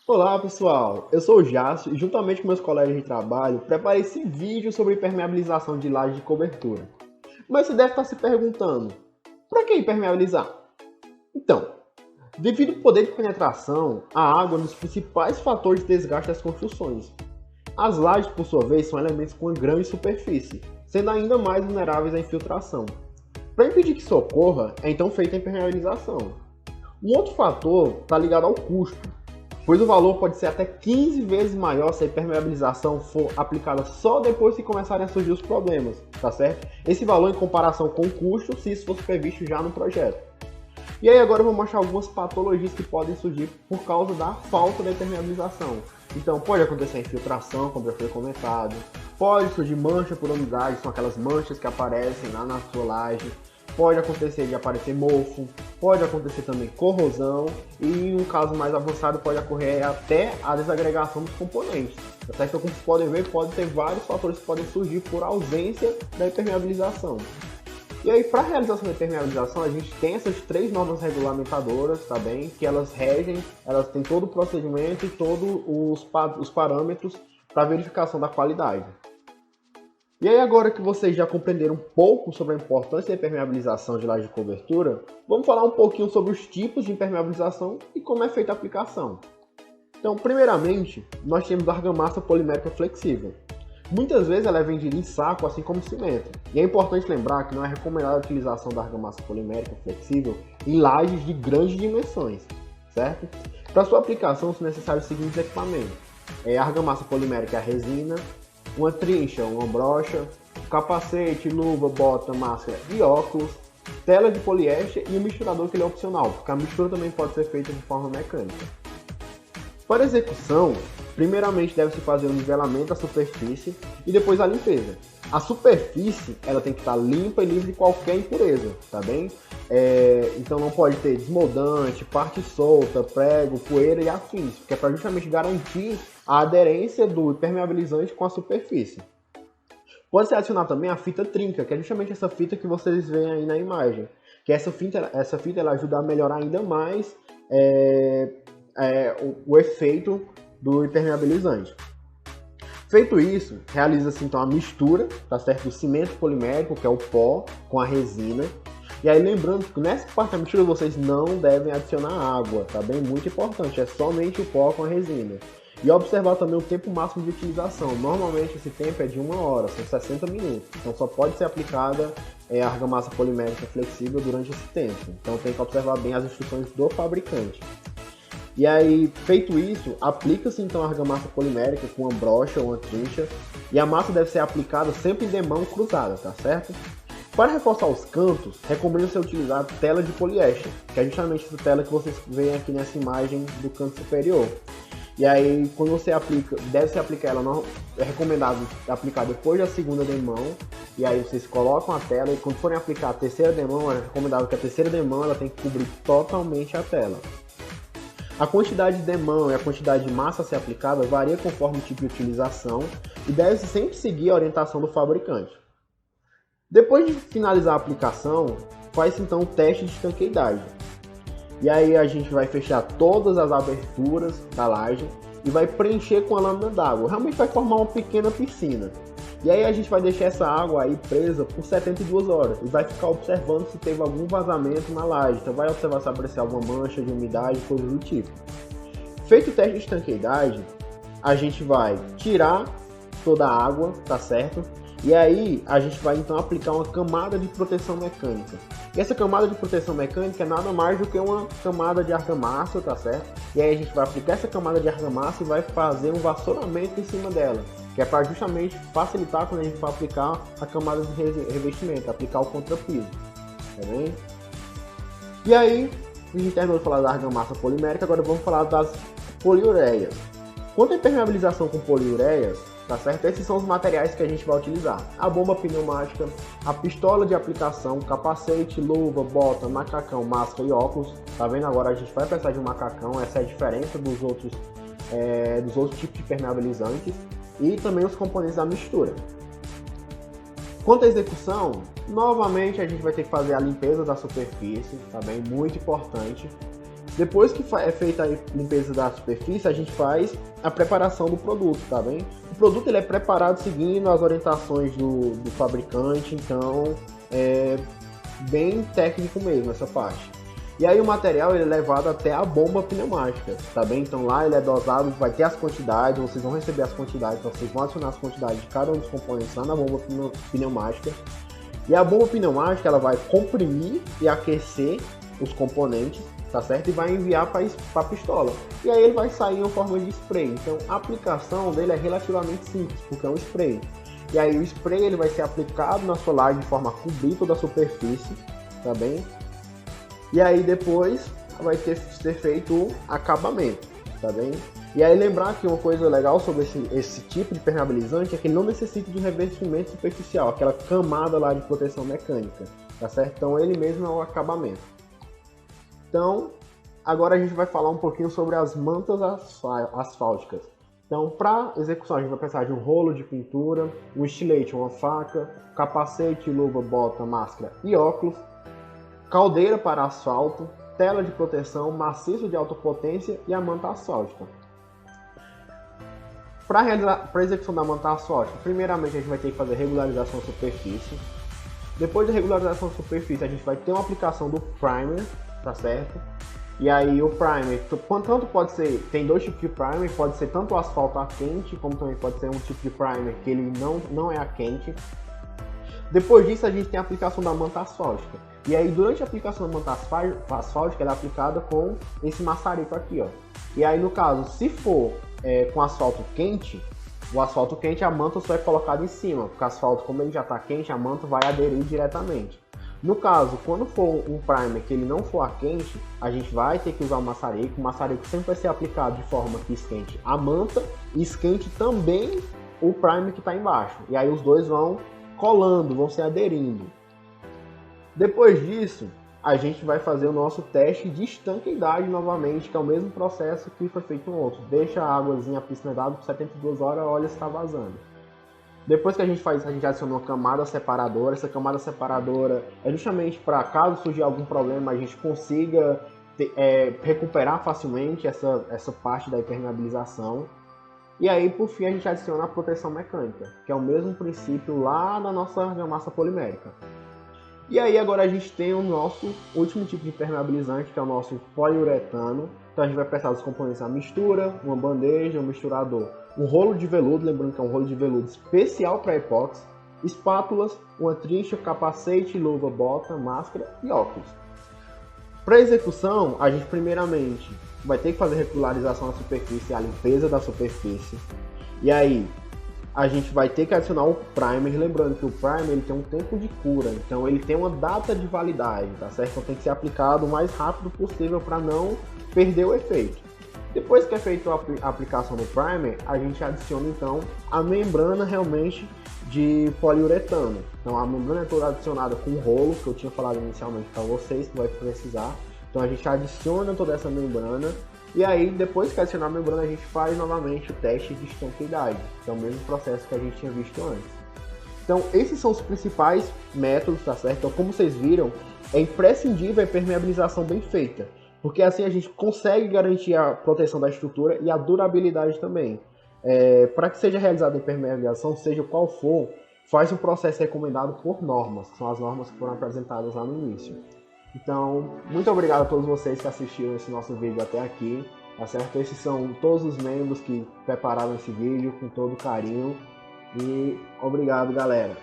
Olá pessoal, eu sou o Jácio e juntamente com meus colegas de trabalho preparei esse vídeo sobre impermeabilização de laje de cobertura. Mas você deve estar se perguntando, para que impermeabilizar? Então, devido ao poder de penetração, a água é um dos principais fatores de desgaste das construções. As lajes, por sua vez, são elementos com uma grande superfície, sendo ainda mais vulneráveis à infiltração. Para impedir que isso ocorra, é então feita a impermeabilização. Um outro fator está ligado ao custo, pois o valor pode ser até 15 vezes maior se a impermeabilização for aplicada só depois que começarem a surgir os problemas, tá certo? Esse valor em comparação com o custo, se isso fosse previsto já no projeto. E aí agora eu vou mostrar algumas patologias que podem surgir por causa da falta da impermeabilização. Então pode acontecer infiltração, como já foi comentado, pode surgir mancha por umidade, são aquelas manchas que aparecem lá na sua laje, pode acontecer de aparecer mofo, pode acontecer também corrosão e em um caso mais avançado pode ocorrer até a desagregação dos componentes. Então, como vocês podem ver, pode ter vários fatores que podem surgir por ausência da impermeabilização. E aí, para a realização da impermeabilização, a gente tem essas três normas regulamentadoras, tá bem? Que elas regem, elas têm todo o procedimento e todos os parâmetros para verificação da qualidade. E aí, agora que vocês já compreenderam um pouco sobre a importância da impermeabilização de laje de cobertura, vamos falar um pouquinho sobre os tipos de impermeabilização e como é feita a aplicação. Então, primeiramente, nós temos a argamassa polimérica flexível. Muitas vezes ela é vendida em saco, assim como cimento. E é importante lembrar que não é recomendada a utilização da argamassa polimérica flexível em lajes de grandes dimensões, certo? Para sua aplicação são necessários os seguintes equipamentos. A argamassa polimérica é a resina, uma trincha, uma brocha, capacete, luva, bota, máscara e óculos, tela de poliéster e um misturador que ele é opcional, porque a mistura também pode ser feita de forma mecânica. Para execução, primeiramente deve-se fazer o nivelamento da superfície e depois a limpeza. A superfície ela tem que estar limpa e livre de qualquer impureza, tá bem? Então não pode ter desmoldante, parte solta, prego, poeira e afins, que é para justamente garantir a aderência do impermeabilizante com a superfície. Pode ser adicionar também a fita trinca, que é justamente essa fita que vocês veem aí na imagem. Que essa fita ela ajuda a melhorar ainda mais o efeito do impermeabilizante. Feito isso, realiza-se então a mistura, tá certo? Do cimento polimérico, que é o pó, com a resina. E aí lembrando que nessa parte da mistura vocês não devem adicionar água, tá bem? Muito importante, é somente o pó com a resina. E observar também o tempo máximo de utilização. Normalmente esse tempo é de 1 hora, são 60 minutos. Então só pode ser aplicada a argamassa polimérica flexível durante esse tempo. Então tem que observar bem as instruções do fabricante. E aí, feito isso, aplica-se então a argamassa polimérica com uma brocha ou uma trincha. E a massa deve ser aplicada sempre em demão cruzada, tá certo? Para reforçar os cantos, recomenda-se utilizar tela de poliéster, que é justamente essa tela que vocês veem aqui nessa imagem do canto superior. E aí, quando você aplica, deve-se aplicar ela, não, é recomendado aplicar depois da segunda demão. E aí vocês colocam a tela e quando forem aplicar a terceira demão, é recomendado que a terceira demão ela tem que cobrir totalmente a tela. A quantidade de demão e a quantidade de massa a ser aplicada varia conforme o tipo de utilização e deve-se sempre seguir a orientação do fabricante. Depois de finalizar a aplicação, faz-se então o teste de estanqueidade. E aí a gente vai fechar todas as aberturas da laje e vai preencher com a lâmina d'água. Realmente vai formar uma pequena piscina. E aí a gente vai deixar essa água aí presa por 72 horas e vai ficar observando se teve algum vazamento na laje. Então vai observar se aparecer alguma mancha de umidade, coisas do tipo. Feito o teste de estanqueidade, a gente vai tirar toda a água, tá certo? E aí a gente vai então aplicar uma camada de proteção mecânica. E essa camada de proteção mecânica é nada mais do que uma camada de argamassa, tá certo? E aí a gente vai aplicar essa camada de argamassa e vai fazer um vassouramento em cima dela, que é para justamente facilitar quando a gente for aplicar a camada de revestimento, aplicar o contrapiso, tá bem? E aí, a gente terminou de falar da argamassa polimérica, agora vamos falar das poliureias. Quanto à impermeabilização com poliureias, tá certo? Esses são os materiais que a gente vai utilizar. A bomba pneumática, a pistola de aplicação, capacete, luva, bota, macacão, máscara e óculos. Tá vendo? Agora a gente vai precisar de um macacão, essa é a diferença dos outros tipos de impermeabilizantes. E também os componentes da mistura. Quanto à execução, novamente a gente vai ter que fazer a limpeza da superfície, tá bem? Muito importante. Depois que é feita a limpeza da superfície, a gente faz a preparação do produto, tá bem? O produto ele é preparado seguindo as orientações do fabricante, então é bem técnico mesmo essa parte. E aí o material ele é levado até a bomba pneumática, tá bem? Então lá ele é dosado, vai ter as quantidades, vocês vão receber as quantidades, então vocês vão adicionar as quantidades de cada um dos componentes lá na bomba pneumática. E a bomba pneumática ela vai comprimir e aquecer os componentes, tá certo? E vai enviar para a pistola. E aí ele vai sair em forma de spray. Então a aplicação dele é relativamente simples, porque é um spray. E aí o spray ele vai ser aplicado na solagem de forma a cobrir toda a superfície, tá bem? E aí depois vai ter feito o acabamento, tá bem? E aí lembrar que uma coisa legal sobre esse tipo de impermeabilizante é que ele não necessita de revestimento superficial, aquela camada lá de proteção mecânica, tá certo? Então ele mesmo é o acabamento. Então, agora a gente vai falar um pouquinho sobre as mantas asfálticas. Então, para execução, a gente vai precisar de um rolo de pintura, um estilete, uma faca, capacete, luva, bota, máscara e óculos, caldeira para asfalto, tela de proteção, maciço de alta potência e a manta asfáltica. Para a execução da manta asfáltica, primeiramente a gente vai ter que fazer regularização da superfície. Depois da regularização da superfície, a gente vai ter uma aplicação do primer, tá certo? E aí o primer, tanto pode ser, tem dois tipos de primer, pode ser tanto o asfalto a quente, como também pode ser um tipo de primer que ele não é a quente. Depois disso a gente tem a aplicação da manta asfáltica. E aí durante a aplicação da manta asfáltica ela é aplicada com esse maçarico aqui, ó. E aí no caso, se for com asfalto quente, o asfalto quente a manta só é colocada em cima, porque o asfalto, como ele já está quente, a manta vai aderir diretamente. No caso, quando for um primer que ele não for a quente, a gente vai ter que usar o maçarico. O maçarico sempre vai ser aplicado de forma que esquente a manta e esquente também o primer que está embaixo. E aí os dois vão colando, vão se aderindo. Depois disso, a gente vai fazer o nosso teste de estanqueidade novamente, que é o mesmo processo que foi feito no outro. Deixa a águazinha, a piscina d'água por 72 horas, olha se está vazando. Depois que a gente faz isso, a gente adiciona uma camada separadora. Essa camada separadora é justamente para, caso surgir algum problema, a gente consiga recuperar facilmente essa parte da impermeabilização. E aí, por fim, a gente adiciona a proteção mecânica, que é o mesmo princípio lá na nossa argamassa polimérica. E aí agora a gente tem o nosso último tipo de impermeabilizante, que é o nosso poliuretano. Então a gente vai precisar dos componentes da mistura, uma bandeja, um misturador, um rolo de veludo, lembrando que é um rolo de veludo especial para epóxi, espátulas, uma trincha, capacete, luva, bota, máscara e óculos. Para execução, a gente primeiramente vai ter que fazer regularização da superfície, a limpeza da superfície. E aí a gente vai ter que adicionar o primer, lembrando que o primer ele tem um tempo de cura, então ele tem uma data de validade, tá certo? Então tem que ser aplicado o mais rápido possível para não perder o efeito. Depois que é feita a aplicação do primer, a gente adiciona então a membrana realmente de poliuretano. Então a membrana é toda adicionada com o rolo, que eu tinha falado inicialmente para vocês, que vai precisar. Então a gente adiciona toda essa membrana. E aí, depois que adicionar a membrana, a gente faz novamente o teste de estanqueidade, que é o mesmo processo que a gente tinha visto antes. Então, esses são os principais métodos, tá certo? Então, como vocês viram, é imprescindível a impermeabilização bem feita, porque assim a gente consegue garantir a proteção da estrutura e a durabilidade também. Para que seja realizada a impermeabilização, seja qual for, faz um processo recomendado por normas, que são as normas que foram apresentadas lá no início. Então, muito obrigado a todos vocês que assistiram esse nosso vídeo até aqui, tá certo? Esses são todos os membros que prepararam esse vídeo com todo carinho e obrigado, galera!